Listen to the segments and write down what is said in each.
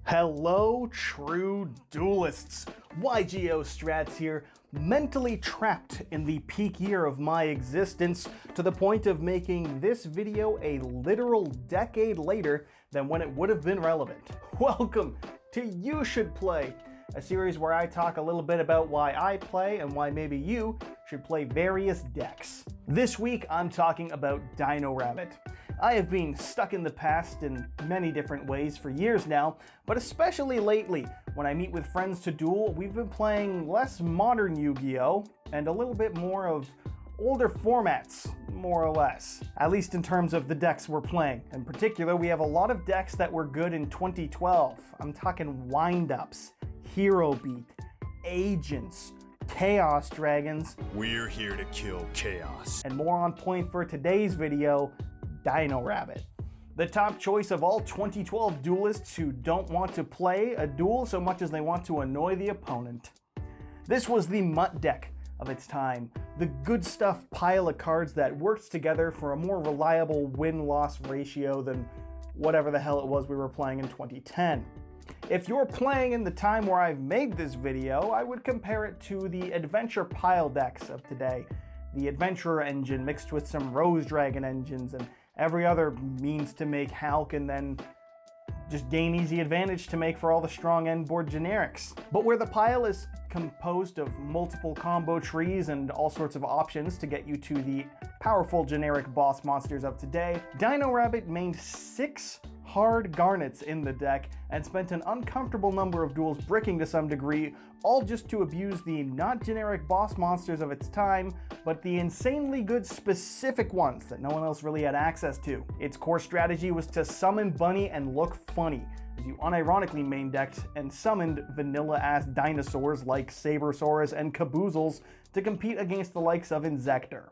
Hello, true duelists! YGO Strats here, mentally trapped in the peak year of my existence to the point of making this video a literal decade later than when it would have been relevant. Welcome to You Should Play, a series where I talk a little bit about why I play and why maybe you should play various decks. This week I'm talking about Dino Rabbit. I have been stuck in the past in many different ways for years now, but especially lately, when I meet with friends to duel, we've been playing less modern Yu-Gi-Oh! And a little bit more of older formats, more or less. At least in terms of the decks we're playing. In particular, we have a lot of decks that were good in 2012. I'm talking wind-ups, Hero Beat, Agents, Chaos Dragons. We're here to kill chaos. And more on point for today's video, Dino Rabbit. The top choice of all 2012 duelists who don't want to play a duel so much as they want to annoy the opponent. This was the MUT deck of its time, the good stuff pile of cards that worked together for a more reliable win-loss ratio than whatever the hell it was we were playing in 2010. If you're playing in the time where I've made this video, I would compare it to the adventure pile decks of today. The Adventurer engine mixed with some Rose Dragon engines and every other means to make Hulk and then just gain easy advantage to make for all the strong end board generics. But where the pile is composed of multiple combo trees and all sorts of options to get you to the powerful generic boss monsters of today, Dino Rabbit mained 6 hard garnets in the deck and spent an uncomfortable number of duels bricking to some degree, all just to abuse the not generic boss monsters of its time, but the insanely good specific ones that no one else really had access to. Its core strategy was to summon Bunny and look funny, as you unironically main decked and summoned vanilla-ass dinosaurs like Sabersaurus and Caboozles to compete against the likes of Inzektor.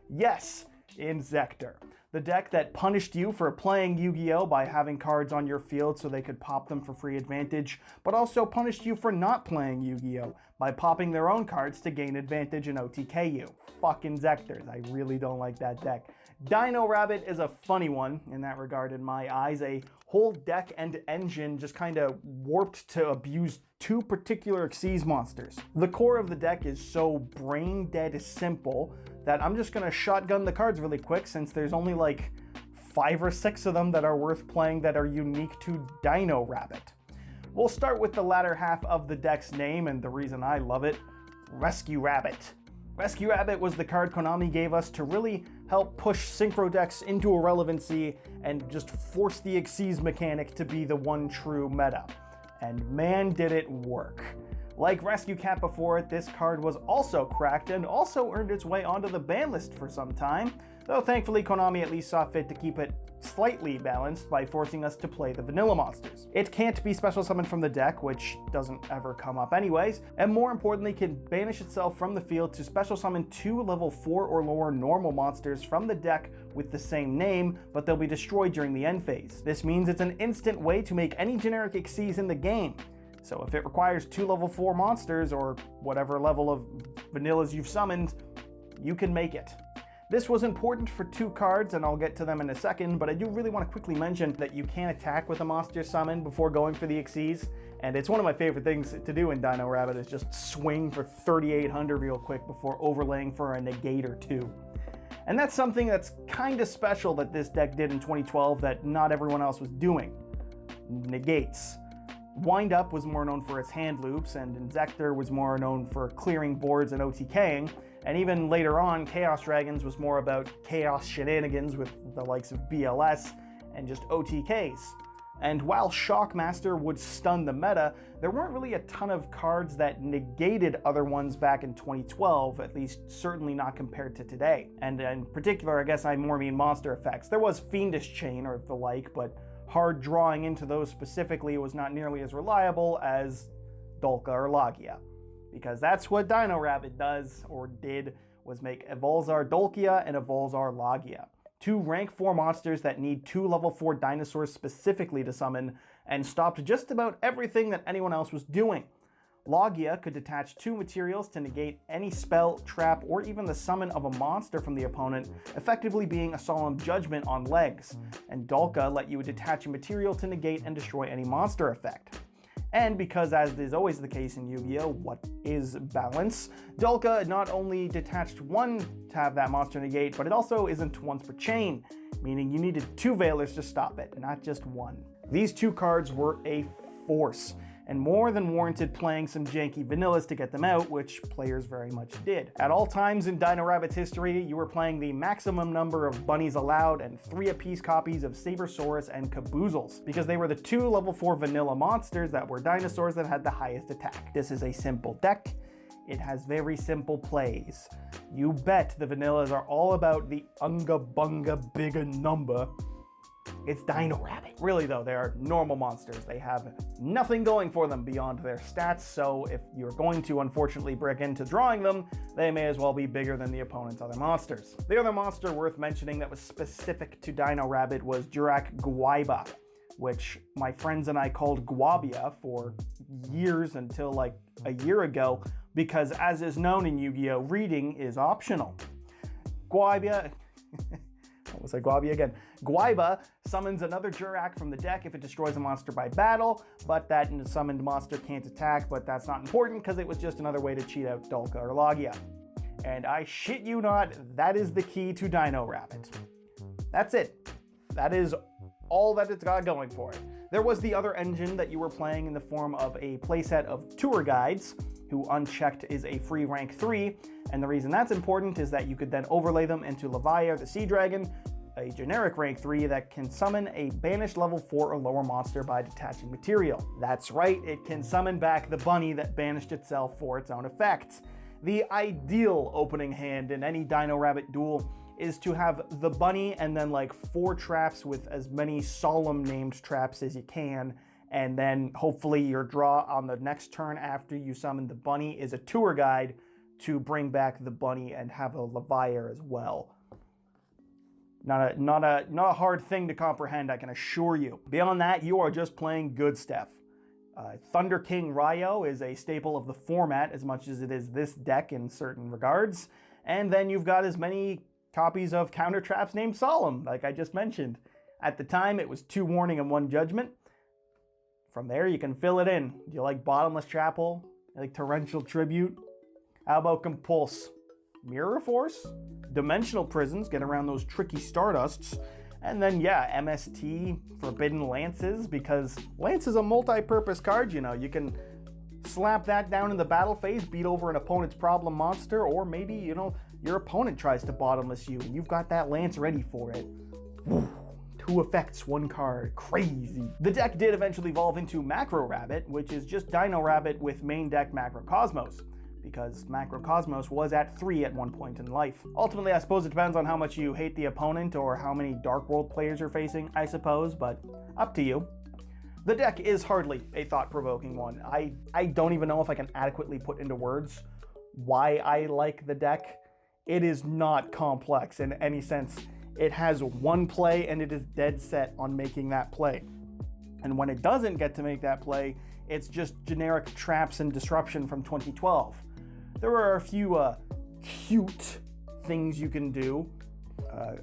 Yes, Inzektor. The deck that punished you for playing Yu-Gi-Oh! By having cards on your field so they could pop them for free advantage, but also punished you for not playing Yu-Gi-Oh! By popping their own cards to gain advantage and OTK you. Fuck Inzektors, I really don't like that deck. Dino Rabbit is a funny one in that regard in my eyes, a whole deck and engine just kinda warped to abuse 2 particular Xyz monsters. The core of the deck is so brain dead simple that I'm just gonna shotgun the cards really quick since there's only like 5 or 6 of them that are worth playing that are unique to Dino Rabbit. We'll start with the latter half of the deck's name and the reason I love it, Rescue Rabbit. Rescue Rabbit was the card Konami gave us to really help push synchro decks into irrelevancy and just force the Xyz mechanic to be the one true meta. And man did it work. Like Rescue Cat before it, this card was also cracked and also earned its way onto the ban list for some time, though thankfully Konami at least saw fit to keep it slightly balanced by forcing us to play the vanilla monsters. It can't be special summoned from the deck, which doesn't ever come up anyways, and more importantly can banish itself from the field to special summon 2 level 4 or lower normal monsters from the deck with the same name, but they'll be destroyed during the end phase. This means it's an instant way to make any generic Xyz in the game. So if it requires 2 level 4 monsters or whatever level of vanillas you've summoned, you can make it. This was important for 2 cards, and I'll get to them in a second, but I do really want to quickly mention that you can attack with a monster summon before going for the Xyz, and it's one of my favorite things to do in Dino Rabbit is just swing for 3,800 real quick before overlaying for a negate or 2. And that's something that's kinda special that this deck did in 2012 that not everyone else was doing. Negates. Wind Up was more known for its hand loops, and Inzektor was more known for clearing boards and OTKing, and even later on, Chaos Dragons was more about chaos shenanigans with the likes of BLS and just OTKs. And while Shockmaster would stun the meta, there weren't really a ton of cards that negated other ones back in 2012, at least certainly not compared to today. And in particular, I guess I more mean monster effects. There was Fiendish Chain or the like, but hard drawing into those specifically was not nearly as reliable as Dolka or Lagia. Because that's what Dino Rabbit does, or did, was make Evolzar Dolkia and Evolzar Lagia. 2 rank 4 monsters that need 2 level 4 dinosaurs specifically to summon, and stopped just about everything that anyone else was doing. Logia could detach 2 materials to negate any spell, trap, or even the summon of a monster from the opponent, effectively being a solemn judgment on legs. And Dolka let you detach a material to negate and destroy any monster effect. And because, as is always the case in Yu-Gi-Oh!, what is balance, Dolka not only detached 1 to have that monster negate, but it also isn't once per chain, meaning you needed 2 Veilers to stop it, not just 1. These 2 cards were a force, and more than warranted playing some janky vanillas to get them out, which players very much did. At all times in Dino Rabbit's history, you were playing the maximum number of bunnies allowed and 3 apiece copies of Sabersaurus and Caboozles, because they were the 2 level 4 vanilla monsters that were dinosaurs that had the highest attack. This is a simple deck. It has very simple plays. You bet the vanillas are all about the unga bunga bigger number. It's Dino Rabbit. Really though, they are normal monsters. They have nothing going for them beyond their stats, so if you're going to unfortunately break into drawing them, they may as well be bigger than the opponent's other monsters. The other monster worth mentioning that was specific to Dino Rabbit was Jurak Guaiba, which my friends and I called Guabia for years until like a year ago, because as is known in Yu-Gi-Oh!, reading is optional. Guaibia... What was I, Guabia again? Guaiba summons another Jurak from the deck if it destroys a monster by battle, but that summoned monster can't attack, but that's not important because it was just another way to cheat out Dolka or Logia. And I shit you not, that is the key to Dino Rabbit. That's it. That is all that it's got going for it. There was the other engine that you were playing in the form of a playset of tour guides, who unchecked is a free rank 3, and the reason that's important is that you could then overlay them into Leviair the Sea Dragon, a generic rank 3 that can summon a banished level 4 or lower monster by detaching material. That's right, it can summon back the bunny that banished itself for its own effects. The ideal opening hand in any Dino Rabbit duel is to have the bunny and then like 4 traps with as many solemn named traps as you can, and then hopefully your draw on the next turn after you summon the bunny is a tour guide to bring back the bunny and have a Leviair as well. Not a hard thing to comprehend, I can assure you. Beyond that, you are just playing good stuff. Thunder King Ryo is a staple of the format as much as it is this deck in certain regards. And then you've got as many copies of counter traps named Solemn, like I just mentioned. At the time, it was 2 warning and 1 judgment. From there, you can fill it in. Do you like Bottomless Chapel? You like Torrential Tribute? How about Compulse? Mirror Force? Dimensional Prisons, get around those tricky Stardusts. And then, yeah, MST, Forbidden Lances, because Lance is a multi-purpose card, you know. You can slap that down in the battle phase, beat over an opponent's problem monster, or maybe, you know, your opponent tries to bottomless you, and you've got that Lance ready for it. Woo. 2 effects, 1 card. Crazy. The deck did eventually evolve into Macro Rabbit, which is just Dino Rabbit with main deck Macrocosmos, because Macrocosmos was at 3 at one point in life. Ultimately, I suppose it depends on how much you hate the opponent or how many Dark World players you're facing, I suppose, but up to you. The deck is hardly a thought-provoking one. I don't even know if I can adequately put into words why I like the deck. It is not complex in any sense. It has 1 play and it is dead set on making that play. And when it doesn't get to make that play, it's just generic traps and disruption from 2012. There are a few cute things you can do.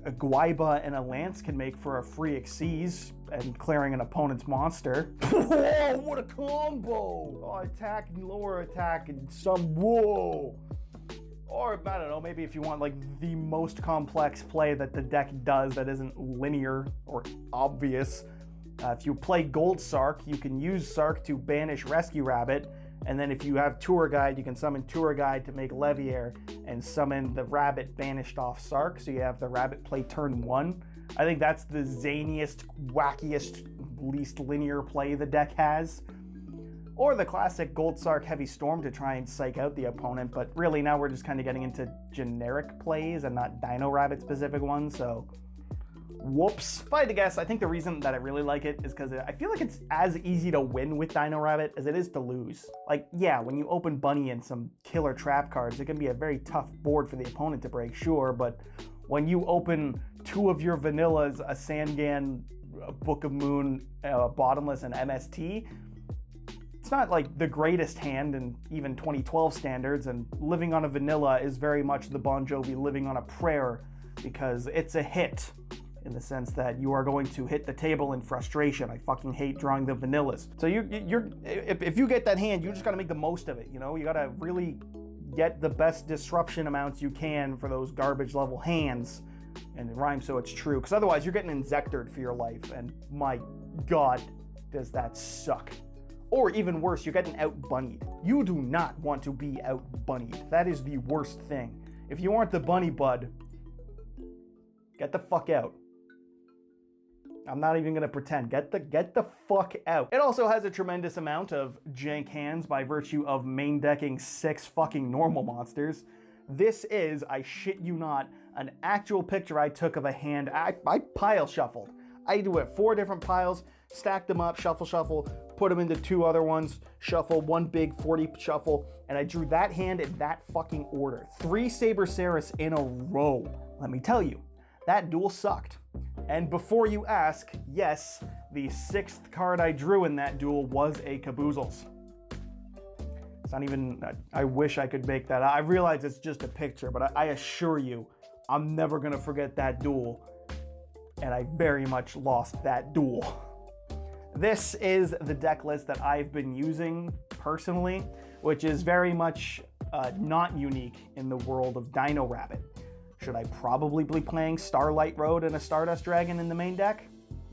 A Guaiba and a Lance can make for a free Xyz and clearing an opponent's monster. Whoa, what a combo! Oh, attack and lower attack and some whoa! Or, I don't know, maybe if you want like the most complex play that the deck does that isn't linear or obvious. If you play Gold Sark, you can use Sark to banish Rescue Rabbit, and then if you have Tour Guide, you can summon Tour Guide to make Leviair and summon the Rabbit banished off Sark, so you have the Rabbit play turn 1. I think that's the zaniest, wackiest, least linear play the deck has. Or the classic Gold Sark Heavy Storm to try and psych out the opponent, but really now we're just kind of getting into generic plays and not Dino Rabbit specific ones, so whoops. If I had to guess, I think the reason that I really like it is because I feel like it's as easy to win with Dino Rabbit as it is to lose. Like, yeah, when you open Bunny and some killer trap cards, it can be a very tough board for the opponent to break, sure, but when you open 2 of your vanillas, a Sangan, a Book of Moon, Bottomless, and MST, It's not like the greatest hand in even 2012 standards, and living on a vanilla is very much the Bon Jovi living on a prayer, because it's a hit in the sense that you are going to hit the table in frustration. I fucking hate drawing the vanillas. So if you get that hand, you just gotta make the most of it, you know? You gotta really get the best disruption amounts you can for those garbage level hands, and it rhymes so it's true, because otherwise you're getting insected for your life, and my god, does that suck. Or even worse, you're getting out-bunnied. You do not want to be out-bunnied. That is the worst thing. If you aren't the bunny bud, get the fuck out. I'm not even gonna pretend. Get the fuck out. It also has a tremendous amount of jank hands by virtue of main decking 6 fucking normal monsters. This is, I shit you not, an actual picture I took of a hand. I pile shuffled. I do it 4 different piles, stack them up, shuffle, shuffle, put them into 2 other ones, shuffle, 1 big 40 shuffle, and I drew that hand in that fucking order. 3 Saberceras in a row. Let me tell you, that duel sucked. And before you ask, yes, the 6th card I drew in that duel was a Caboozles. It's not even, I wish I could make that. I realize it's just a picture, but I assure you, I'm never gonna forget that duel. And I very much lost that duel. This is the deck list that I've been using personally, which is very much not unique in the world of Dino Rabbit. Should I probably be playing Starlight Road and a Stardust Dragon in the main deck?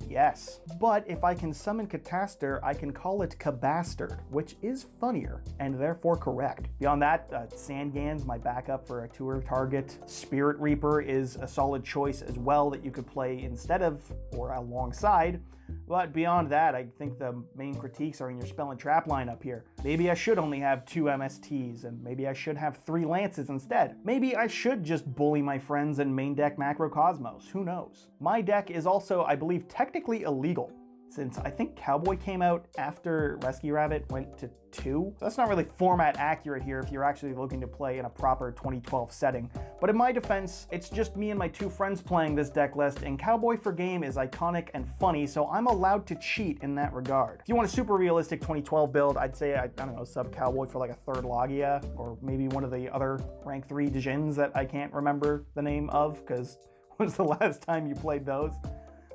Yes. But if I can summon Cataster, I can call it Cabastard, which is funnier and therefore correct. Beyond that, Sandgan's my backup for a tour target. Spirit Reaper is a solid choice as well that you could play instead of or alongside. But beyond that, I think the main critiques are in your spell and trap lineup here. Maybe I should only have 2 MSTs, and maybe I should have 3 Lances instead. Maybe I should just bully my friends and main deck Macrocosmos, who knows? My deck is also, I believe, technically illegal, since I think Cowboy came out after Rescue Rabbit went to 2. So that's not really format accurate here if you're actually looking to play in a proper 2012 setting. But in my defense, it's just me and my 2 friends playing this deck list, and Cowboy for Game is iconic and funny, so I'm allowed to cheat in that regard. If you want a super realistic 2012 build, I'd say, I don't know, sub Cowboy for like a 3rd Logia, or maybe one of the other rank 3 Djinns that I can't remember the name of, because when's the last time you played those?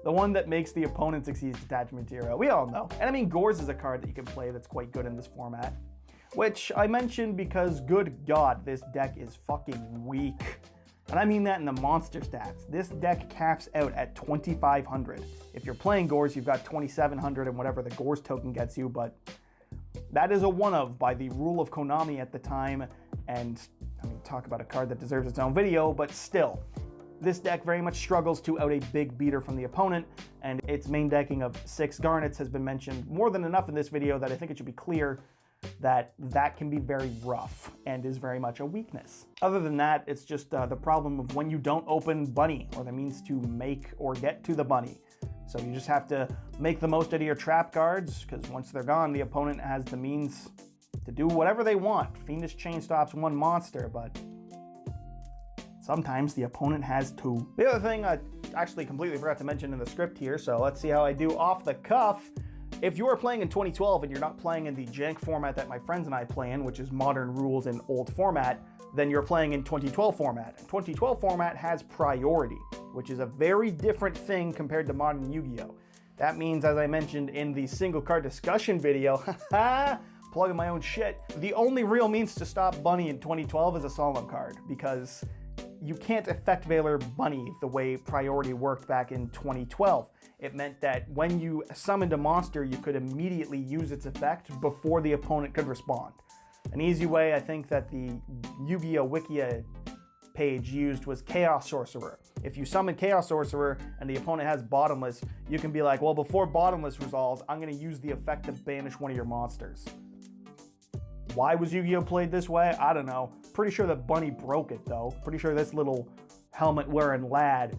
The one that makes the opponent succeed detachment material. We all know. And I mean, Gores is a card that you can play that's quite good in this format. Which I mentioned because, good God, this deck is fucking weak. And I mean that in the monster stats. This deck caps out at 2,500. If you're playing Gores, you've got 2,700 and whatever the Gores token gets you, but that is a one-of by the rule of Konami at the time. And I mean, talk about a card that deserves its own video, but still. This deck very much struggles to out a big beater from the opponent, and its main decking of 6 Garnets has been mentioned more than enough in this video that I think it should be clear that that can be very rough and is very much a weakness. Other than that, it's just the problem of when you don't open Bunny, or the means to make or get to the Bunny. So you just have to make the most out of your trap cards, because once they're gone, the opponent has the means to do whatever they want. Fiendish Chain stops 1 monster, but sometimes the opponent has 2. The other thing I actually completely forgot to mention in the script here, so let's see how I do off the cuff. If you are playing in 2012 and you're not playing in the jank format that my friends and I play in, which is modern rules in old format, then you're playing in 2012 format. And 2012 format has priority, which is a very different thing compared to modern Yu-Gi-Oh! That means, as I mentioned in the single card discussion video, plugging my own shit, the only real means to stop Bunny in 2012 is a Solemn card, because you can't effect Veiler Bunny the way priority worked back in 2012. It meant that when you summoned a monster, you could immediately use its effect before the opponent could respond. An easy way I think that the Yu-Gi-Oh! Wikia page used was Chaos Sorcerer. If you summon Chaos Sorcerer and the opponent has Bottomless, you can be like, well, before Bottomless resolves, I'm going to use the effect to banish one of your monsters. Why was Yu-Gi-Oh! Played this way? I don't know. Pretty sure that Bunny broke it, though. Pretty sure this little helmet-wearing lad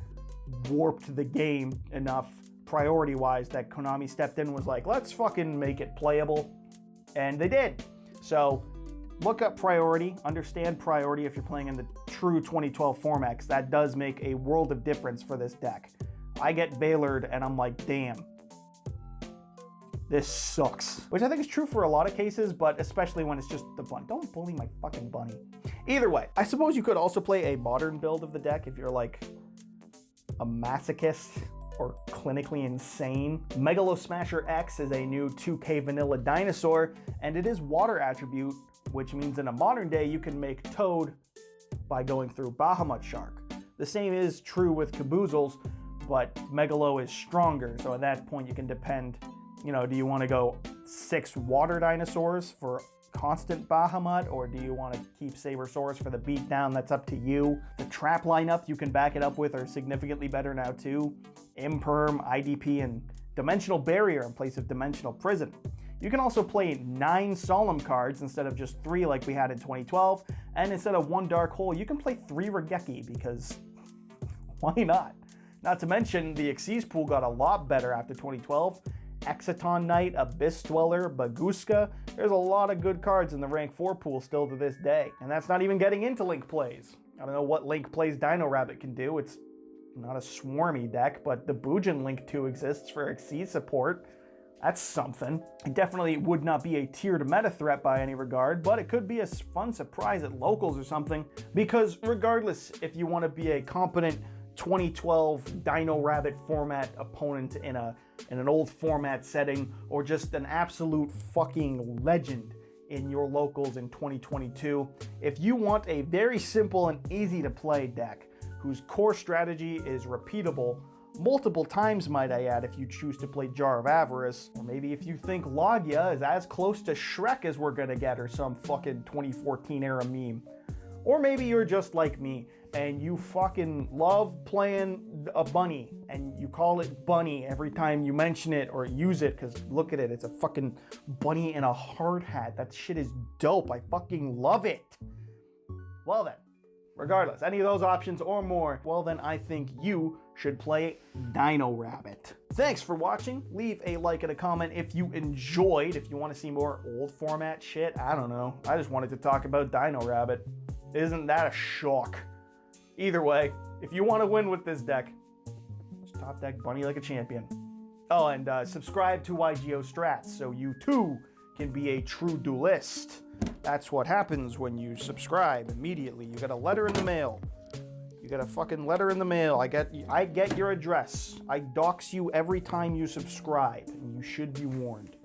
warped the game enough, priority-wise, that Konami stepped in and was like, let's fucking make it playable. And they did. So, look up priority, understand priority if you're playing in the true 2012 format, because that does make a world of difference for this deck. I get Veilered, and I'm like, damn. This sucks. Which I think is true for a lot of cases, but especially when it's just the bunny. Don't bully my fucking bunny. Either way, I suppose you could also play a modern build of the deck if you're like a masochist or clinically insane. Megalo Smasher X is a new 2K vanilla dinosaur, and it is water attribute, which means in a modern day you can make Toad by going through Bahamut Shark. The same is true with Caboozles, but Megalo is stronger, so at that point you can depend, you know, do you want to go 6 water dinosaurs for constant Bahamut, or do you want to keep Sabersaurus for the beatdown? That's up to you. The trap lineup you can back it up with are significantly better now too. Imperm, IDP, and Dimensional Barrier in place of Dimensional Prison. You can also play 9 Solemn cards instead of just 3 like we had in 2012, and instead of 1 Dark Hole, you can play 3 Regeki, because why not? Not to mention, the Xyz pool got a lot better after 2012. Exciton Knight, Abyss Dweller, Baguska. There's a lot of good cards in the rank 4 pool still to this day. And that's not even getting into Link Plays. I don't know what Link Plays Dino Rabbit can do. It's not a swarmy deck, but the Bujin Link 2 exists for Xyz support. That's something. It definitely would not be a tiered meta threat by any regard, but it could be a fun surprise at locals or something, because regardless if you want to be a competent 2012 Dino Rabbit format opponent in an old format setting, or just an absolute fucking legend in your locals in 2022, if you want a very simple and easy to play deck whose core strategy is repeatable multiple times, might I add, if you choose to play Jar of Avarice, or maybe if you think Logia is as close to Shrek as we're gonna get, or some fucking 2014 era meme. Or maybe you're just like me and you fucking love playing a bunny and you call it Bunny every time you mention it or use it, because look at it, it's a fucking bunny in a hard hat. That shit is dope. I fucking love it. Well then, regardless, any of those options or more, well then I think you should play Dino Rabbit. Thanks for watching. Leave a like and a comment if you enjoyed. If you want to see more old format shit, I don't know. I just wanted to talk about Dino Rabbit. Isn't that a shock? Either way, if you want to win with this deck, just top deck Bunny like a champion. Oh, and subscribe to YGO Strats so you too can be a true duelist. That's what happens when you subscribe immediately. You get a letter in the mail. You get a fucking letter in the mail. I get your address. I dox you every time you subscribe, and you should be warned.